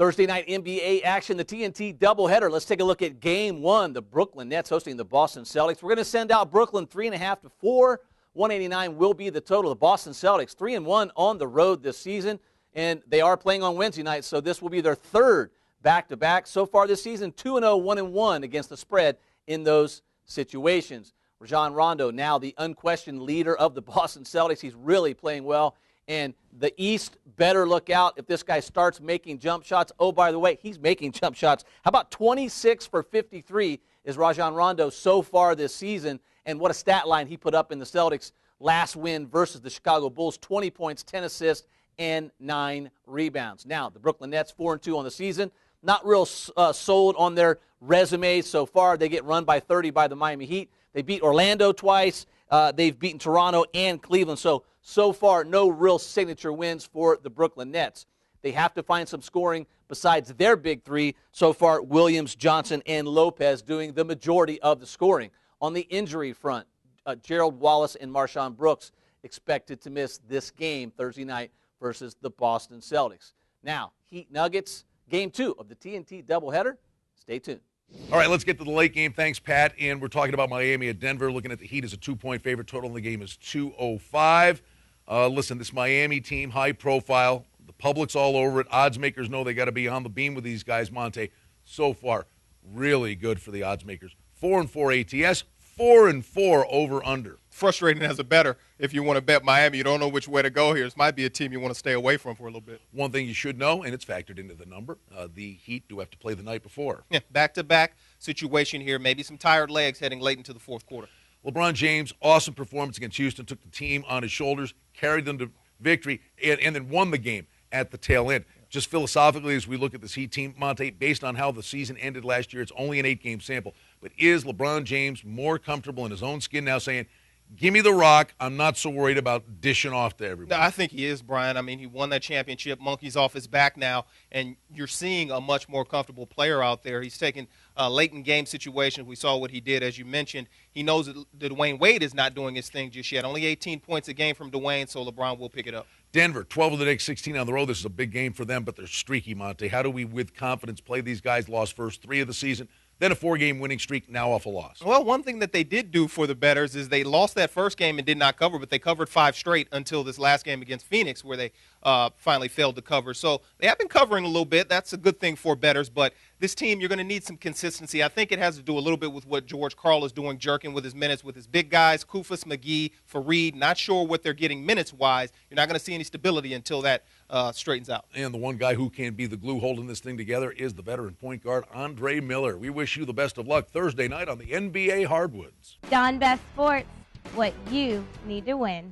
Thursday night NBA action, the TNT doubleheader. Let's take a look at Game 1. The Brooklyn Nets hosting the Boston Celtics. We're going to send out Brooklyn 3.5 to 4. 189 will be the total. The Boston Celtics 3-1 on the road this season, and they are playing on Wednesday night, so this will be their third back-to-back. So far this season, 2-0, 1-1 against the spread in those situations. Rajon Rondo, now the unquestioned leader of the Boston Celtics. He's really playing well. And the East better look out if this guy starts making jump shots. Oh, by the way, he's making jump shots. How about 26 for 53 is Rajon Rondo so far this season? And what a stat line he put up in the Celtics last win versus the Chicago Bulls. 20 points, 10 assists, and 9 rebounds. Now, the Brooklyn Nets 4-2 on the season. Not real sold on their resumes so far. They get run by 30 by the Miami Heat. They beat Orlando twice. They've beaten Toronto and Cleveland. So far, no real signature wins for the Brooklyn Nets. They have to find some scoring besides their big three. So far, Williams, Johnson, and Lopez doing the majority of the scoring. On the injury front, Gerald Wallace and Marshawn Brooks expected to miss this game Thursday night versus the Boston Celtics. Now, Heat Nuggets, Game 2 of the TNT doubleheader. Stay tuned. All right, let's get to the late game. Thanks, Pat. And we're talking about Miami at Denver. Looking at the Heat as a 2-point favorite. Total in the game is 205. Listen, this Miami team, high profile. The public's all over it. Odds makers know they got to be on the beam with these guys, Monte. So far, really good for the odds makers. 4-4 ATS, 4-4 over-under. Frustrating as a bettor if you want to bet Miami. You don't know which way to go here. This might be a team you want to stay away from for a little bit. One thing you should know, and it's factored into the number, the Heat do have to play the night before. Yeah, back-to-back situation here. Maybe some tired legs heading late into the fourth quarter. LeBron James, awesome performance against Houston, took the team on his shoulders, carried them to victory, and then won the game at the tail end. Just philosophically, as we look at this Heat team, Monte, based on how the season ended last year, it's only an 8-game sample. But is LeBron James more comfortable in his own skin now saying, give me the rock, I'm not so worried about dishing off to everybody? No, I think he is, Brian. I mean, he won that championship. Monkey's off his back now, and you're seeing a much more comfortable player out there. He's taking late-in-game situations. We saw what he did, as you mentioned. He knows that Dwayne Wade is not doing his thing just yet. Only 18 points a game from Dwayne, so LeBron will pick it up. Denver, 12 of the next 16 on the road. This is a big game for them, but they're streaky, Monte. How do we, with confidence, play these guys? Lost first 3 of the season, then a 4-game winning streak, now off a loss. Well, one thing that they did do for the bettors is they lost that first game and did not cover, but they covered 5 straight until this last game against Phoenix where they finally failed to cover. So they have been covering a little bit. That's a good thing for bettors, but this team, you're going to need some consistency. I think it has to do a little bit with what George Karl is doing, jerking with his minutes with his big guys, Kufus, McGee, Fareed. Not sure what they're getting minutes-wise. You're not going to see any stability until that straightens out. And the one guy who can be the glue holding this thing together is the veteran point guard, Andre Miller. We wish you the best of luck Thursday night on the NBA Hardwoods. Don Best Sports, what you need to win.